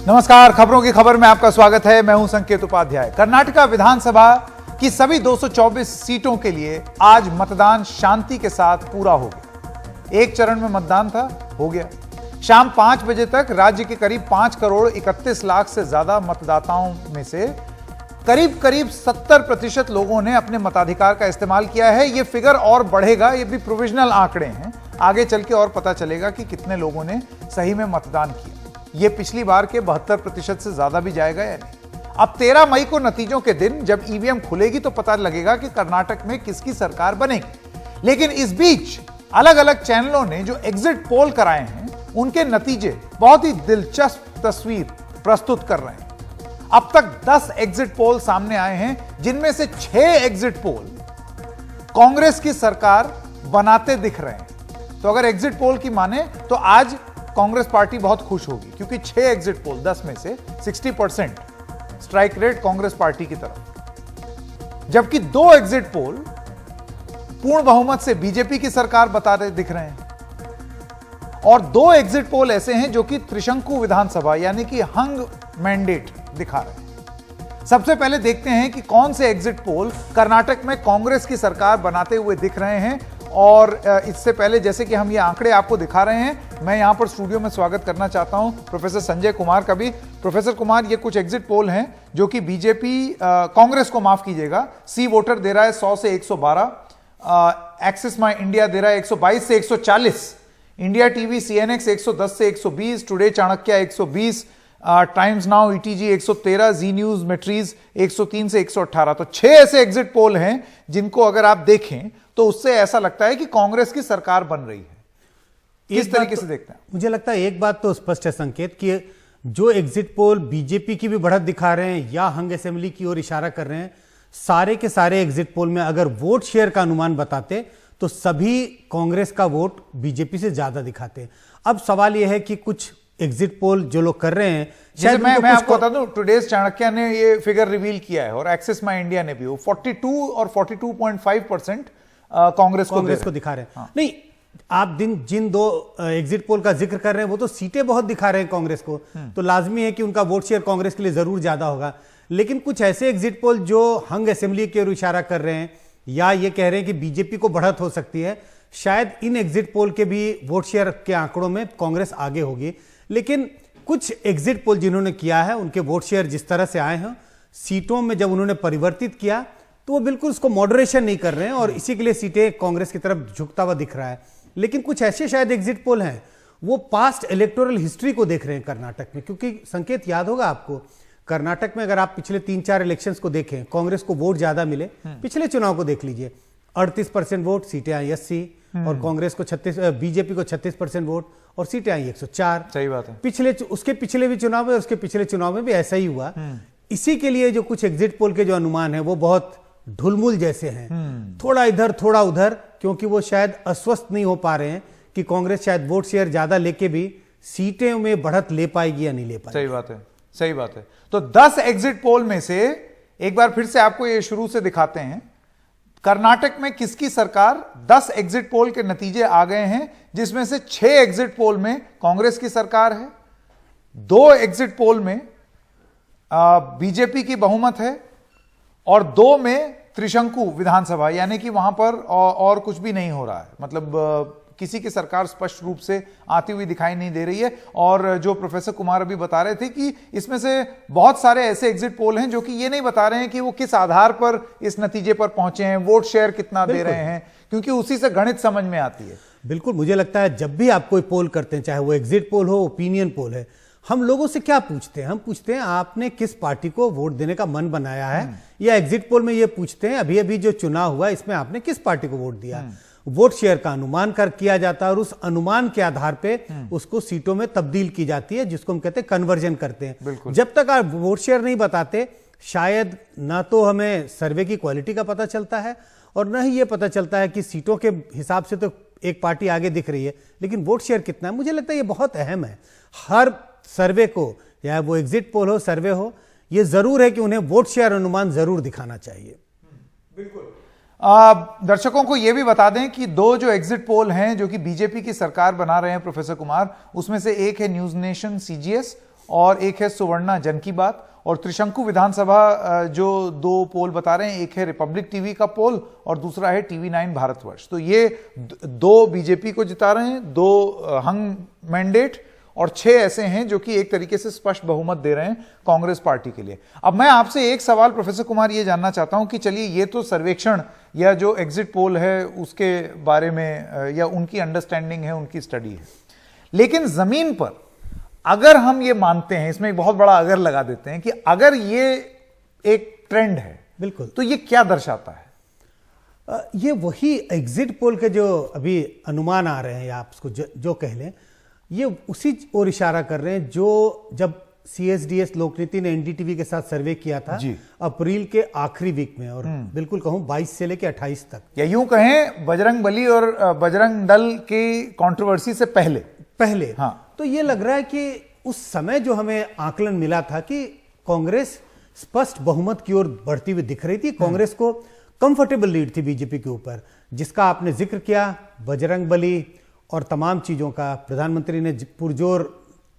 नमस्कार, खबरों की खबर में आपका स्वागत है। मैं हूं संकेत उपाध्याय। कर्नाटका विधानसभा की सभी 224 सीटों के लिए आज मतदान शांति के साथ पूरा हो गया। एक चरण में मतदान था, हो गया। शाम 5 बजे तक राज्य के करीब 5 करोड़ 31 लाख से ज्यादा मतदाताओं में से करीब 70% लोगों ने अपने मताधिकार का इस्तेमाल किया है। यह फिगर और बढ़ेगा, ये भी प्रोविजनल आंकड़े हैं, आगे चल के और पता चलेगा कि कितने लोगों ने सही में मतदान किया। यह पिछली बार के 72% से ज्यादा भी जाएगा या नहीं। अब 13 मई को नतीजों के दिन जब ईवीएम खुलेगी तो पता लगेगा कि कर्नाटक में किसकी सरकार बनेगी। लेकिन इस बीच अलग अलग चैनलों ने जो एग्जिट पोल कराए हैं उनके नतीजे बहुत ही दिलचस्प तस्वीर प्रस्तुत कर रहे हैं। अब तक 10 एग्जिट पोल सामने आए हैं, जिनमें से 6 एग्जिट पोल कांग्रेस की सरकार बनाते दिख रहे हैं। तो अगर एग्जिट पोल की माने तो आज कांग्रेस पार्टी बहुत खुश होगी, क्योंकि 6 एग्जिट पोल 10 में से 60% स्ट्राइक रेट कांग्रेस पार्टी की तरफ, जबकि 2 एग्जिट पोल पूर्ण बहुमत से बीजेपी की सरकार बताते दिख रहे हैं और 2 एग्जिट पोल ऐसे हैं जो कि त्रिशंकु विधानसभा यानी कि हंग मैंडेट दिखा रहे हैं। सबसे पहले देखते हैं कि कौन से एग्जिट पोल कर्नाटक में कांग्रेस की सरकार बनाते हुए दिख रहे हैं। और इससे पहले जैसे कि हम ये आंकड़े आपको दिखा रहे हैं, मैं यहां पर स्टूडियो में स्वागत करना चाहता हूं प्रोफेसर संजय कुमार का भी। प्रोफेसर कुमार, ये कुछ एग्जिट पोल हैं जो कि बीजेपी कांग्रेस को माफ कीजिएगा, सी वोटर दे रहा है 100 से 112, एक्सिस माई इंडिया दे रहा है 122 से 140, इंडिया टीवी सीएनएक्स 110 से 120, today Chanakya 120, times now ETG 113, जी न्यूज मेट्रीज 103 से 118। तो 6 ऐसे एग्जिट पोल हैं जिनको अगर आप देखें तो उससे ऐसा लगता है कि कांग्रेस की सरकार बन रही है। किस तरीके से देखते हैं? मुझे लगता है एक बात तो स्पष्ट है संकेत, कि जो एग्जिट पोल बीजेपी की भी बढ़त दिखा रहे हैं या हंग असेंबली की ओर इशारा कर रहे हैं, सारे के सारे एग्जिट पोल में अगर वोट शेयर का अनुमान बताते तो सभी कांग्रेस का वोट बीजेपी से ज्यादा दिखाते। अब सवाल यह है कि कुछ एग्जिट पोल जो लोग कर रहे हैं, शायद मैं आपको बता दूं, टुडेज चाणक्य ने ये फिगर रिवील किया है और एक्सिस माई इंडिया ने भी, वो 42 और 42.5% कांग्रेस को दिखा रहे हैं। हाँ। नहीं, आप जिन 2 एग्जिट पोल का जिक्र कर रहे हैं वो तो सीटें बहुत दिखा रहे हैं कांग्रेस को, तो लाजमी है कि उनका वोट शेयर कांग्रेस के लिए जरूर ज्यादा होगा। लेकिन कुछ ऐसे एग्जिट पोल जो हंग असेंबली की ओर इशारा कर रहे हैं या ये कह रहे हैं कि बीजेपी को बढ़त हो सकती है, शायद इन एग्जिट पोल के भी वोट शेयर के आंकड़ों में कांग्रेस आगे होगी। लेकिन कुछ एग्जिट पोल जिन्होंने किया है उनके वोट शेयर जिस तरह से आए हैं, सीटों में जब उन्होंने परिवर्तित किया तो वो बिल्कुल उसको मॉडरेशन नहीं कर रहे हैं और इसी के लिए सीटें कांग्रेस की तरफ झुकता हुआ दिख रहा है। लेकिन कुछ ऐसे शायद एग्जिट पोल हैं वो पास्ट इलेक्टोरल हिस्ट्री को देख रहे हैं कर्नाटक में, क्योंकि संकेत याद होगा आपको, कर्नाटक में अगर आप पिछले 3-4 इलेक्शंस को देखें, कांग्रेस को वोट ज्यादा मिले। पिछले चुनाव को देख लीजिए, 38% वोट, सीटें आई 80 और कांग्रेस को 36, बीजेपी को 36% वोट और सीटें आई 104। सही बात है। उसके पिछले भी चुनाव में, उसके पिछले चुनाव में भी ऐसा ही हुआ। इसी के लिए जो कुछ एग्जिट पोल के जो अनुमान है वो बहुत ढुलमुल जैसे हैं, थोड़ा इधर थोड़ा उधर, क्योंकि वो शायद अस्वस्थ नहीं हो पा रहे हैं कि कांग्रेस शायद वोट शेयर ज्यादा लेके भी सीटें में बढ़त ले पाएगी या नहीं ले पाएगी। सही बात है, सही बात है। तो 10 एग्जिट पोल में से एक बार फिर से आपको ये शुरू से दिखाते हैं, कर्नाटक में किसकी सरकार। 10 एग्जिट पोल के नतीजे आ गए हैं, जिसमें से 6 एग्जिट पोल में कांग्रेस की सरकार है, 2 एग्जिट पोल में बीजेपी की बहुमत है और 2 में त्रिशंकु विधानसभा, यानी कि वहां पर और कुछ भी नहीं हो रहा है। मतलब किसी की सरकार स्पष्ट रूप से आती हुई दिखाई नहीं दे रही है। और जो प्रोफेसर कुमार अभी बता रहे थे कि इसमें से बहुत सारे ऐसे एग्जिट पोल हैं जो कि ये नहीं बता रहे हैं कि वो किस आधार पर इस नतीजे पर पहुंचे हैं, वोट शेयर कितना दे रहे हैं, क्योंकि उसी से गणित समझ में आती है। बिल्कुल, मुझे लगता है जब भी आप कोई पोल करते हैं, चाहे वो एग्जिट पोल हो, ओपिनियन पोल है, हम लोगों से क्या पूछते हैं? हम पूछते हैं आपने किस पार्टी को वोट देने का मन बनाया है, या एग्जिट पोल में ये पूछते हैं अभी अभी जो चुनाव हुआ इसमें आपने किस पार्टी को वोट दिया। वोट शेयर का अनुमान किया जाता है और उस अनुमान के आधार पे उसको सीटों में तब्दील की जाती है, जिसको हम कहते हैं कन्वर्जन करते हैं। जब तक आप वोट शेयर नहीं बताते, शायद ना तो हमें सर्वे की क्वालिटी का पता चलता है और न ही ये पता चलता है कि सीटों के हिसाब से तो एक पार्टी आगे दिख रही है, लेकिन वोट शेयर कितना है, मुझे लगता है ये बहुत अहम है। हर सर्वे को, या वो एग्जिट पोल हो, सर्वे हो, ये जरूर है कि उन्हें वोट शेयर अनुमान जरूर दिखाना चाहिए। बिल्कुल। दर्शकों को यह भी बता दें कि 2 जो एग्जिट पोल हैं जो कि बीजेपी की सरकार बना रहे हैं प्रोफेसर कुमार, उसमें से एक है न्यूज नेशन सीजीएस और एक है सुवर्णा जन की बात, और त्रिशंकु विधानसभा जो 2 पोल बता रहे हैं, एक है रिपब्लिक टीवी का पोल और दूसरा है TV9 भारतवर्ष। तो ये 2 बीजेपी को जिता रहे हैं, 2 हंग मैंडेट और 6 ऐसे हैं जो कि एक तरीके से स्पष्ट बहुमत दे रहे हैं कांग्रेस पार्टी के लिए। अब मैं आपसे एक सवाल प्रोफेसर कुमार ये जानना चाहता हूं कि चलिए ये तो सर्वेक्षण या जो एग्जिट पोल है उसके बारे में या उनकी अंडरस्टैंडिंग है, उनकी स्टडी है, लेकिन जमीन पर अगर हम ये मानते हैं, इसमें एक बहुत बड़ा अगर लगा देते हैं कि अगर ये एक ट्रेंड है, बिल्कुल, तो ये क्या दर्शाता है? ये वही एग्जिट पोल के जो अभी अनुमान आ रहे हैं या आप उसको जो कह लें, ये उसी ओर इशारा कर रहे हैं जो जब CSDS लोकनीति ने NDTV के साथ सर्वे किया था अप्रैल के आखिरी वीक में, और बिल्कुल कहूं 22 से लेकर 28 तक, या यूं कहें बजरंग बली और बजरंग दल की कंट्रोवर्सी से पहले। हाँ, तो ये लग रहा है कि उस समय जो हमें आकलन मिला था कि कांग्रेस स्पष्ट बहुमत की ओर बढ़ती हुई दिख रही थी, कांग्रेस को कंफर्टेबल लीड थी बीजेपी के ऊपर, जिसका आपने जिक्र किया, बजरंग बली और तमाम चीजों का प्रधानमंत्री ने पुरजोर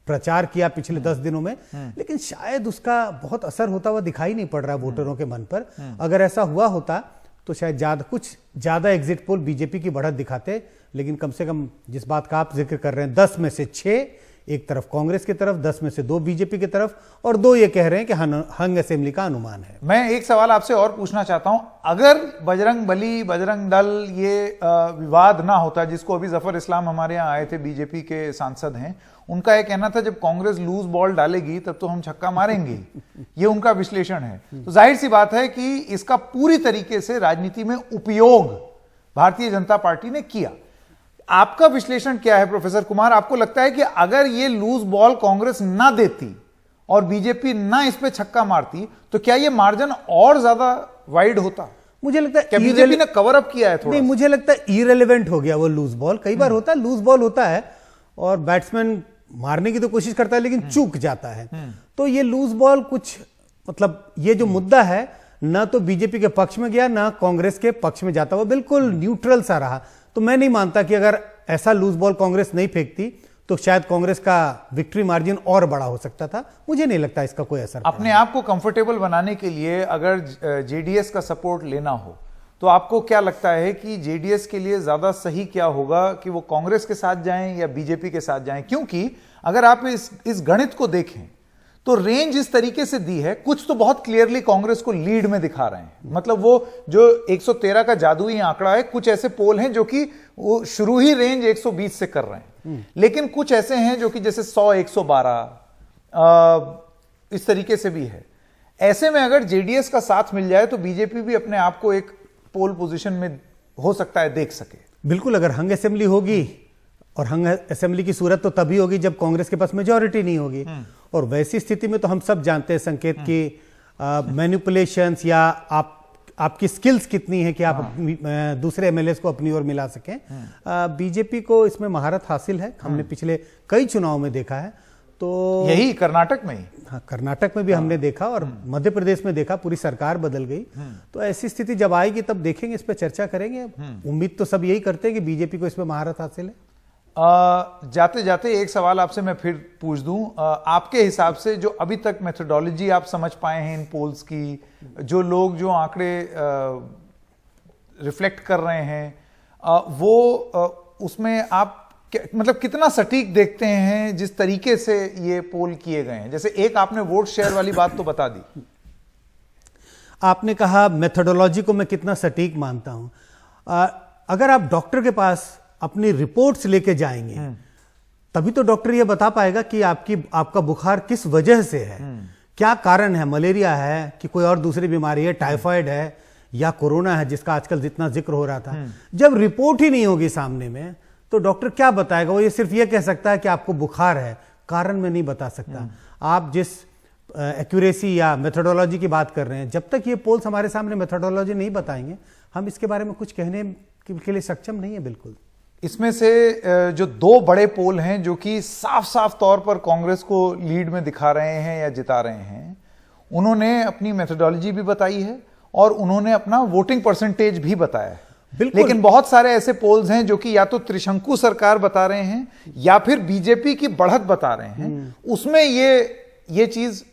प्रचार किया पिछले 10 दिनों में, लेकिन शायद उसका बहुत असर होता हुआ दिखाई नहीं पड़ रहा वोटरों के मन पर। अगर ऐसा हुआ होता तो शायद कुछ ज्यादा एग्जिट पोल बीजेपी की बढ़त दिखाते, लेकिन कम से कम जिस बात का आप जिक्र कर रहे हैं, 10 में से 6 एक तरफ कांग्रेस की तरफ, 10 में से 2 बीजेपी की तरफ, और 2 ये कह रहे हैं कि हंग असेंबली का अनुमान है। मैं एक सवाल आपसे और पूछना चाहता हूं, अगर बजरंग बली, बजरंग दल ये विवाद ना होता, जिसको अभी जफर इस्लाम हमारे यहाँ आए थे, बीजेपी के सांसद हैं, उनका यह कहना था जब कांग्रेस लूज बॉल डालेगी तब तो हम छक्का मारेंगे, ये उनका विश्लेषण है। तो जाहिर सी बात है कि इसका पूरी तरीके से राजनीति में उपयोग भारतीय जनता पार्टी ने किया। आपका विश्लेषण क्या है प्रोफेसर कुमार? आपको लगता है कि अगर ये लूज बॉल कांग्रेस ना देती और बीजेपी ना इस पे छक्का मारती तो क्या ये मार्जिन और ज्यादा वाइड होता? मुझे लगता है क्या बीजेपी ने कवर अप किया है थोड़ा? नहीं, मुझे लगता है इररिलेवेंट हो गया वो लूज बॉल। कई बार होता है, लूज बॉल होता है और बैट्समैन मारने की तो कोशिश करता है लेकिन चूक जाता है। तो ये लूज बॉल कुछ मतलब ये जो मुद्दा है ना तो बीजेपी के पक्ष में गया ना कांग्रेस के पक्ष में जाता, वो बिल्कुल न्यूट्रल सा रहा। तो मैं नहीं मानता कि अगर ऐसा लूज बॉल कांग्रेस नहीं फेंकती तो शायद कांग्रेस का विक्ट्री मार्जिन और बड़ा हो सकता था। मुझे नहीं लगता इसका कोई असर। अपने आप को कंफर्टेबल बनाने के लिए अगर जेडीएस का सपोर्ट लेना हो तो आपको क्या लगता है कि जेडीएस के लिए ज्यादा सही क्या होगा कि वो कांग्रेस के साथ जाएं या बीजेपी के साथ जाएं? क्योंकि अगर आप इस गणित को देखें तो रेंज इस तरीके से दी है, कुछ तो बहुत क्लियरली कांग्रेस को लीड में दिखा रहे हैं। मतलब वो जो 113 का जादुई आंकड़ा है, कुछ ऐसे पोल हैं जो कि वो शुरू ही रेंज 120 से कर रहे हैं, लेकिन कुछ ऐसे हैं जो कि जैसे 100, 112 इस तरीके से भी है। ऐसे में अगर जेडीएस का साथ मिल जाए तो बीजेपी भी अपने आप को एक पोल पोजीशन में हो सकता है देख सके। बिल्कुल, अगर हंग असेंबली होगी, और हंग असेंबली की सूरत तो तभी होगी जब कांग्रेस के पास मेजॉरिटी नहीं होगी, और वैसी स्थिति में तो हम सब जानते हैं संकेत की मैनिपुलेशंस या आपकी स्किल्स कितनी है कि आप दूसरे एमएलएस को अपनी ओर मिला सकें। बीजेपी को इसमें महारत हासिल है, हमने पिछले कई चुनाव में देखा है। तो यही कर्नाटक में ही, हाँ, कर्नाटक में भी हमने देखा और मध्य प्रदेश में देखा, पूरी सरकार बदल गई। तो ऐसी स्थिति जब आएगी तब देखेंगे, इस पर चर्चा करेंगे। उम्मीद तो सब यही करते हैं कि बीजेपी को इसमें महारत हासिल है। जाते जाते एक सवाल आपसे मैं फिर पूछ दूं, आपके हिसाब से जो अभी तक मेथोडोलॉजी आप समझ पाए हैं इन पोल्स की, जो लोग जो आंकड़े रिफ्लेक्ट कर रहे हैं, वो उसमें आप मतलब कितना सटीक देखते हैं जिस तरीके से ये पोल किए गए हैं? जैसे एक आपने वोट शेयर वाली बात तो बता दी, आपने कहा मेथोडोलॉजी को मैं कितना सटीक मानता हूं। अगर आप डॉक्टर के पास अपनी रिपोर्ट्स लेके जाएंगे तभी तो डॉक्टर ये बता पाएगा कि आपका बुखार किस वजह से है, क्या कारण है, मलेरिया है कि कोई और दूसरी बीमारी है, टाइफाइड है या कोरोना है जिसका आजकल जितना जिक्र हो रहा था। जब रिपोर्ट ही नहीं होगी सामने में तो डॉक्टर क्या बताएगा? वो ये सिर्फ ये कह सकता है कि आपको बुखार है, कारण में नहीं बता सकता। आप जिस एक्यूरेसी या मेथोडोलॉजी की बात कर रहे हैं, जब तक ये पोल्स हमारे सामने मेथोडोलॉजी नहीं बताएंगे हम इसके बारे में कुछ कहने के लिए सक्षम नहीं है। बिल्कुल, इसमें से जो 2 बड़े पोल हैं जो कि साफ साफ तौर पर कांग्रेस को लीड में दिखा रहे हैं या जिता रहे हैं, उन्होंने अपनी मेथोडोलॉजी भी बताई है और उन्होंने अपना वोटिंग परसेंटेज भी बताया है। बिल्कुल। लेकिन बहुत सारे ऐसे पोल्स हैं जो कि या तो त्रिशंकु सरकार बता रहे हैं या फिर बीजेपी की बढ़त बता रहे हैं। उसमें ये चीज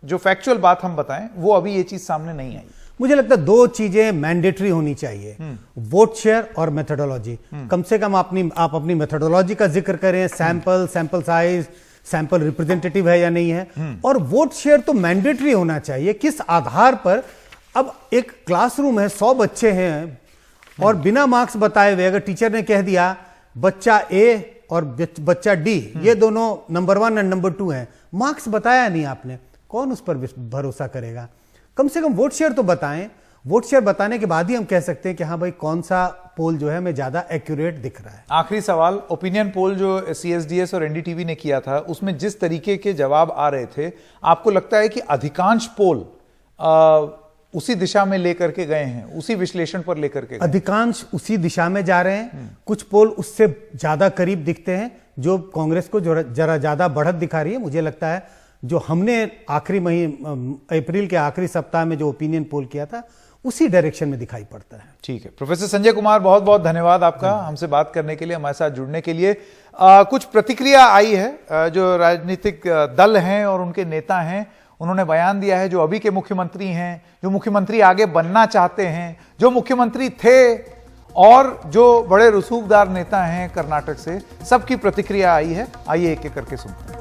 जो फैक्चुअल बात हम बताएं वो अभी ये चीज सामने नहीं आई। मुझे लगता है दो चीजें मैंडेटरी होनी चाहिए, वोट शेयर और मेथोडोलॉजी। कम से कम आप अपनी मेथोडोलॉजी का जिक्र करें, सैंपल साइज, सैंपल रिप्रेजेंटेटिव है या नहीं है, और वोट शेयर तो मैंडेटरी होना चाहिए। किस आधार पर? अब एक क्लासरूम है, 100 बच्चे हैं और बिना मार्क्स बताए हुए अगर टीचर ने कह दिया बच्चा ए और बच्चा डी ये दोनों नंबर 1 और नंबर 2 हैं, मार्क्स बताया नहीं आपने, कौन उस पर भरोसा करेगा? कम से कम वोट शेयर तो बताएं। वोट शेयर बताने के बाद ही हम कह सकते हैं कि हाँ भाई कौन सा पोल जो है हमें ज्यादा एक्यूरेट दिख रहा है। आखिरी सवाल, ओपिनियन पोल जो CSDS और NDTV ने किया था उसमें जिस तरीके के जवाब आ रहे थे, आपको लगता है कि अधिकांश पोल उसी दिशा में लेकर के गए हैं, उसी विश्लेषण पर लेकर के गए? अधिकांश उसी दिशा में जा रहे हैं। कुछ पोल उससे ज्यादा करीब दिखते हैं जो कांग्रेस को जरा ज्यादा बढ़त दिखा रही है। मुझे लगता है जो हमने आखिरी अप्रैल के आखिरी सप्ताह में जो ओपिनियन पोल किया था उसी डायरेक्शन में दिखाई पड़ता है। ठीक है, प्रोफेसर संजय कुमार, बहुत बहुत धन्यवाद आपका हमसे बात करने के लिए, हमारे साथ जुड़ने के लिए। कुछ प्रतिक्रिया आई है, जो राजनीतिक दल हैं और उनके नेता हैं उन्होंने बयान दिया है, जो अभी के मुख्यमंत्री हैं, जो मुख्यमंत्री आगे बनना चाहते हैं, जो मुख्यमंत्री थे और जो बड़े रसूखदार नेता हैं कर्नाटक से, सबकी प्रतिक्रिया आई है। आइए एक एक करके सुनते हैं।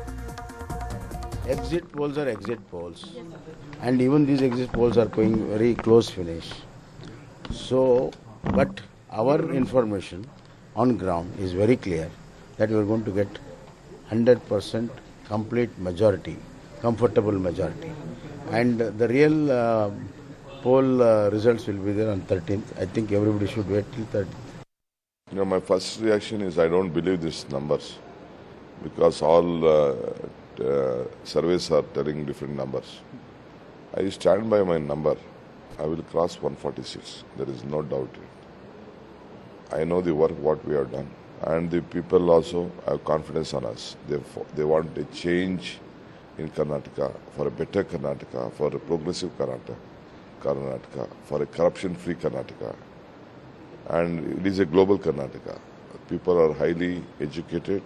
Exit polls are exit polls, and even these exit polls are going very close finish. So, but our information on ground is very clear that we are going to get 100% complete majority, comfortable majority, and the real poll results will be there on 13th. I think everybody should wait till 13th. You know, my first reaction is I don't believe these numbers because all surveys are telling different numbers. I stand by my number. I will cross 146. There is no doubt in it. I know the work what we have done, and the people also have confidence on us. They want a change in Karnataka, for a better Karnataka, for a progressive Karnataka, for a corruption-free Karnataka, and it is a global Karnataka. People are highly educated,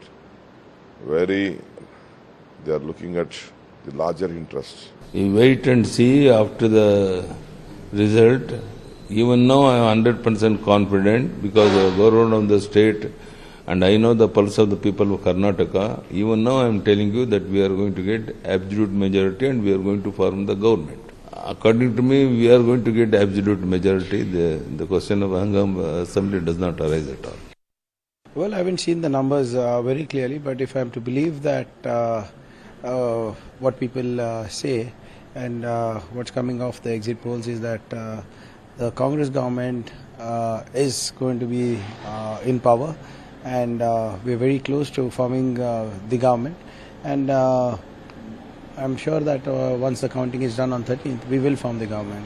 they are looking at the larger interests. You wait and see after the result. Even now I am 100% confident because I have governed of the state and I know the pulse of the people of Karnataka. Even now I am telling you that we are going to get absolute majority and we are going to form the government. According to me, we are going to get absolute majority. The question of Hangam assembly does not arise at all. Well, I haven't seen the numbers very clearly, but if I am to believe that what people say and what's coming off the exit polls is that the Congress government is going to be in power, and we're very close to forming the government, and I'm sure that once the counting is done on 13th, we will form the government.